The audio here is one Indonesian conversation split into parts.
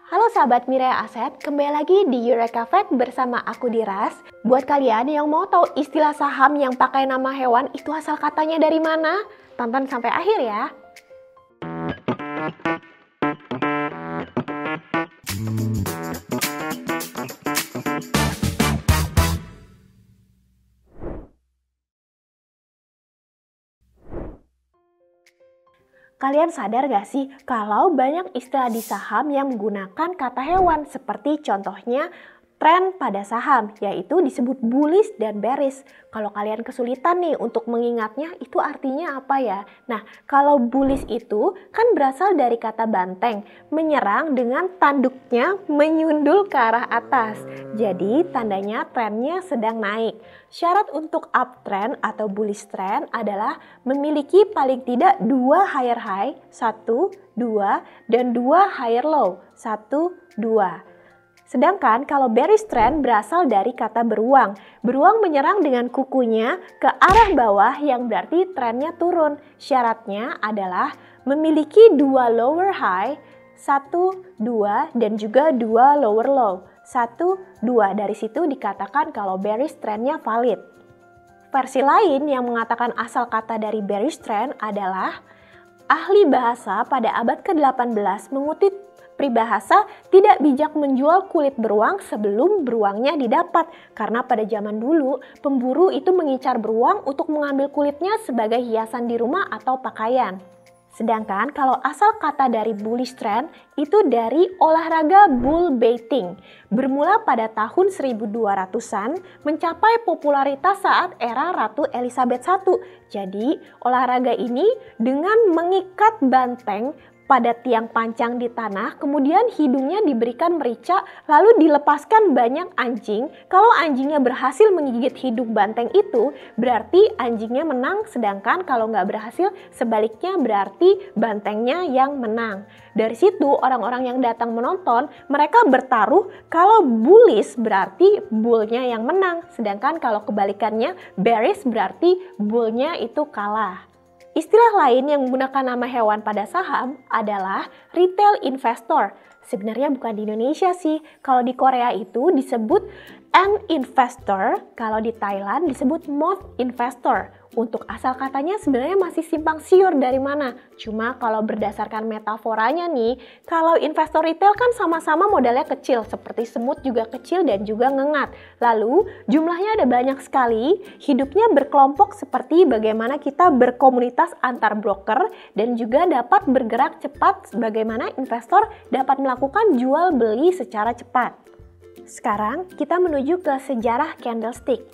Halo sahabat Mirai Aset, kembali lagi di Eureka Fact bersama aku Diras. Buat kalian yang mau tahu istilah saham yang pakai nama hewan itu asal katanya dari mana? Tonton sampai akhir ya. Kalian sadar gak sih kalau banyak istilah di saham yang menggunakan kata hewan seperti contohnya tren pada saham, yaitu disebut bullish dan bearish. Kalau kalian kesulitan nih untuk mengingatnya, itu artinya apa ya? Nah, kalau bullish itu kan berasal dari kata banteng, menyerang dengan tanduknya menyundul ke arah atas. Jadi, tandanya trennya sedang naik. Syarat untuk uptrend atau bullish trend adalah memiliki paling tidak 2 higher high, 1, 2, dan 2 higher low, 1, 2. Sedangkan kalau bearish trend berasal dari kata beruang. Beruang menyerang dengan kukunya ke arah bawah yang berarti trennya turun. Syaratnya adalah memiliki 2 lower high, 1, 2, dan juga 2 lower low. 1, 2. Dari situ dikatakan kalau bearish trendnya valid. Versi lain yang mengatakan asal kata dari bearish trend adalah ahli bahasa pada abad ke-18 mengutip peribahasa tidak bijak menjual kulit beruang sebelum beruangnya didapat. Karena pada zaman dulu, pemburu itu mengincar beruang untuk mengambil kulitnya sebagai hiasan di rumah atau pakaian. Sedangkan kalau asal kata dari bullish trend itu dari olahraga bull baiting. Bermula pada tahun 1200-an mencapai popularitas saat era Ratu Elizabeth I. Jadi olahraga ini dengan mengikat banteng pada tiang pancang di tanah, kemudian hidungnya diberikan merica, lalu dilepaskan banyak anjing. Kalau anjingnya berhasil menggigit hidung banteng itu, berarti anjingnya menang, sedangkan kalau nggak berhasil, sebaliknya berarti bantengnya yang menang. Dari situ, orang-orang yang datang menonton, mereka bertaruh kalau bullish berarti bullnya yang menang, sedangkan kalau kebalikannya bearish berarti bullnya itu kalah. Istilah lain yang menggunakan nama hewan pada saham adalah retail investor. Sebenarnya bukan di Indonesia sih. Kalau di Korea itu disebut ant investor, kalau di Thailand disebut moth investor. Untuk asal katanya sebenarnya masih simpang siur dari mana. Cuma kalau berdasarkan metaforanya nih, kalau investor retail kan sama-sama modalnya kecil, seperti semut juga kecil dan juga ngengat. Lalu jumlahnya ada banyak sekali, hidupnya berkelompok seperti bagaimana kita berkomunitas antar broker dan juga dapat bergerak cepat bagaimana investor dapat melakukan jual beli secara cepat. Sekarang kita menuju ke sejarah candlestick.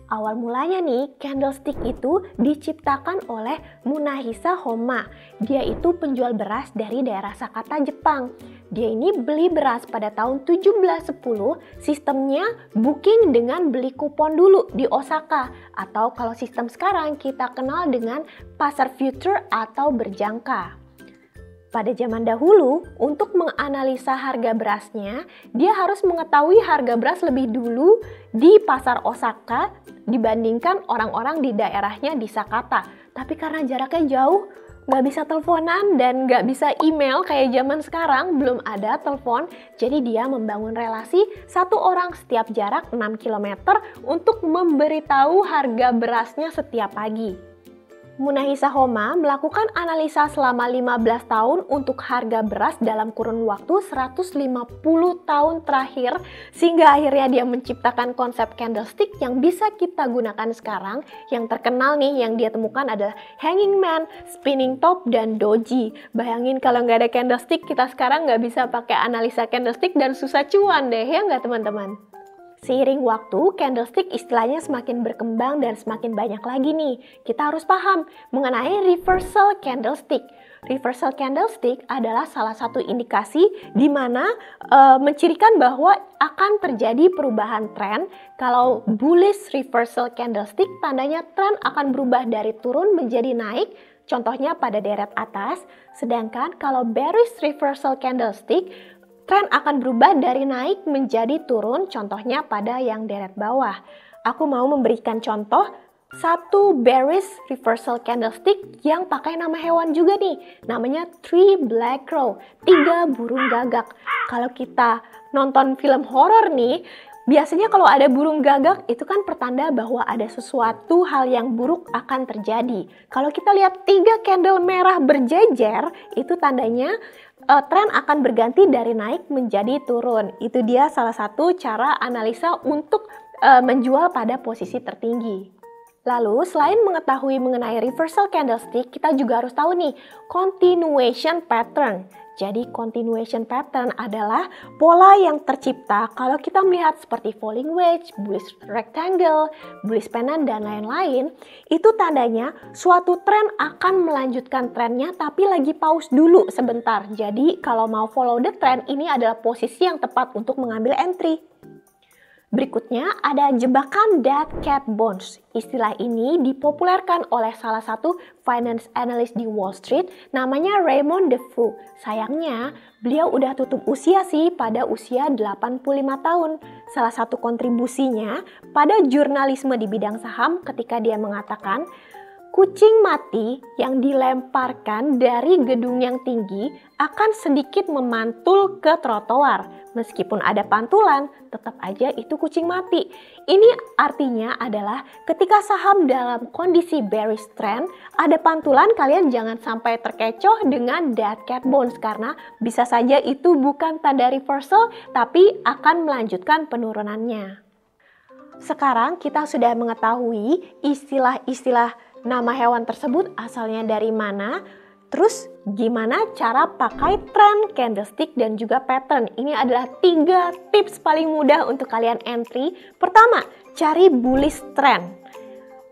Awal mulanya nih, candlestick itu diciptakan oleh Munahisa Homma. Dia itu penjual beras dari daerah Sakata, Jepang. Dia ini beli beras pada tahun 1710, sistemnya booking dengan beli kupon dulu di Osaka. Atau kalau sistem sekarang kita kenal dengan pasar future atau berjangka. Pada zaman dahulu, untuk menganalisa harga berasnya, dia harus mengetahui harga beras lebih dulu di pasar Osaka dibandingkan orang-orang di daerahnya di Sakata. Tapi karena jaraknya jauh, nggak bisa teleponan dan nggak bisa email kayak zaman sekarang, belum ada telepon. Jadi dia membangun relasi satu orang setiap jarak 6 km untuk memberitahu harga berasnya setiap pagi. Munahisa Homma melakukan analisa selama 15 tahun untuk harga beras dalam kurun waktu 150 tahun terakhir, sehingga akhirnya dia menciptakan konsep candlestick yang bisa kita gunakan sekarang. Yang terkenal nih yang dia temukan adalah hanging man, spinning top, dan doji. Bayangin kalau nggak ada candlestick, kita sekarang nggak bisa pakai analisa candlestick dan susah cuan deh, ya nggak teman-teman? Seiring waktu, candlestick istilahnya semakin berkembang dan semakin banyak lagi nih. Kita harus paham mengenai reversal candlestick. Reversal candlestick adalah salah satu indikasi di mana mencirikan bahwa akan terjadi perubahan tren. Kalau bullish reversal candlestick, tandanya tren akan berubah dari turun menjadi naik, contohnya pada deret atas. Sedangkan kalau bearish reversal candlestick, tren akan berubah dari naik menjadi turun, contohnya pada yang deret bawah. Aku mau memberikan contoh satu bearish reversal candlestick yang pakai nama hewan juga nih. Namanya 3 black crow, 3 burung gagak. Kalau kita nonton film horor nih, biasanya kalau ada burung gagak itu kan pertanda bahwa ada sesuatu hal yang buruk akan terjadi. Kalau kita lihat 3 candle merah berjejer, itu tandanya tren akan berganti dari naik menjadi turun. Itu dia salah satu cara analisa untuk menjual pada posisi tertinggi. Lalu, selain mengetahui mengenai reversal candlestick, kita juga harus tahu nih, continuation pattern. Jadi, continuation pattern adalah pola yang tercipta kalau kita melihat seperti falling wedge, bullish rectangle, bullish pennant, dan lain-lain. Itu tandanya suatu tren akan melanjutkan trennya, tapi lagi pause dulu sebentar. Jadi, kalau mau follow the trend, ini adalah posisi yang tepat untuk mengambil entry. Berikutnya ada jebakan dead cat bones. Istilah ini dipopulerkan oleh salah satu finance analyst di Wall Street namanya Raymond DeFoo. Sayangnya, beliau udah tutup usia sih pada usia 85 tahun. Salah satu kontribusinya pada jurnalisme di bidang saham ketika dia mengatakan, kucing mati yang dilemparkan dari gedung yang tinggi akan sedikit memantul ke trotoar. Meskipun ada pantulan, tetap aja itu kucing mati. Ini artinya adalah ketika saham dalam kondisi bearish trend, ada pantulan, kalian jangan sampai terkecoh dengan dead cat bones karena bisa saja itu bukan tanda reversal tapi akan melanjutkan penurunannya. Sekarang kita sudah mengetahui istilah-istilah nama hewan tersebut asalnya dari mana, terus gimana cara pakai tren, candlestick, dan juga pattern. Ini adalah 3 tips paling mudah untuk kalian entry. Pertama, cari bullish trend.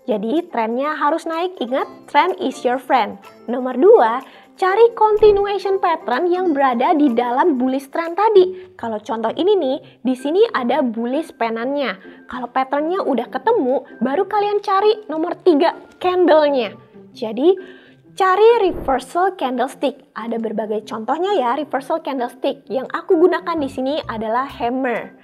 Jadi trennya harus naik, ingat trend is your friend. Nomor 2, cari continuation pattern yang berada di dalam bullish trend tadi. Kalau contoh ini nih, di sini ada bullish pennantnya. Kalau patternnya udah ketemu, baru kalian cari nomor 3 candlenya. Jadi cari reversal candlestick. Ada berbagai contohnya ya reversal candlestick. Yang aku gunakan di sini adalah hammer.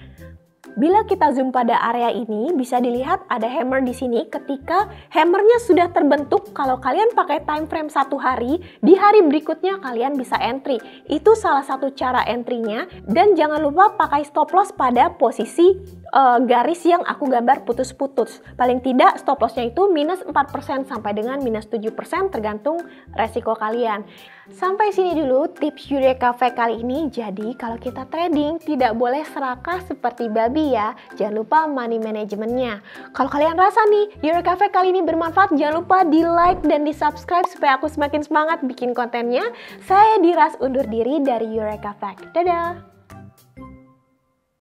Bila kita zoom pada area ini, bisa dilihat ada hammer di sini. Ketika hammernya sudah terbentuk, kalau kalian pakai time frame 1 hari, di hari berikutnya kalian bisa entry. Itu salah satu cara entry-nya. Dan jangan lupa pakai stop loss pada posisi garis yang aku gambar putus-putus. Paling tidak stop loss-nya itu minus 4% sampai dengan minus 7% tergantung resiko kalian. Sampai sini dulu tips Eureka Fact kali ini. Jadi kalau kita trading tidak boleh serakah seperti babi ya. Jangan lupa money managementnya. Kalau kalian rasa nih Eureka Fact kali ini bermanfaat, jangan lupa di like dan di subscribe supaya aku semakin semangat bikin kontennya. Saya Diras undur diri dari Eureka Fact. Dadah!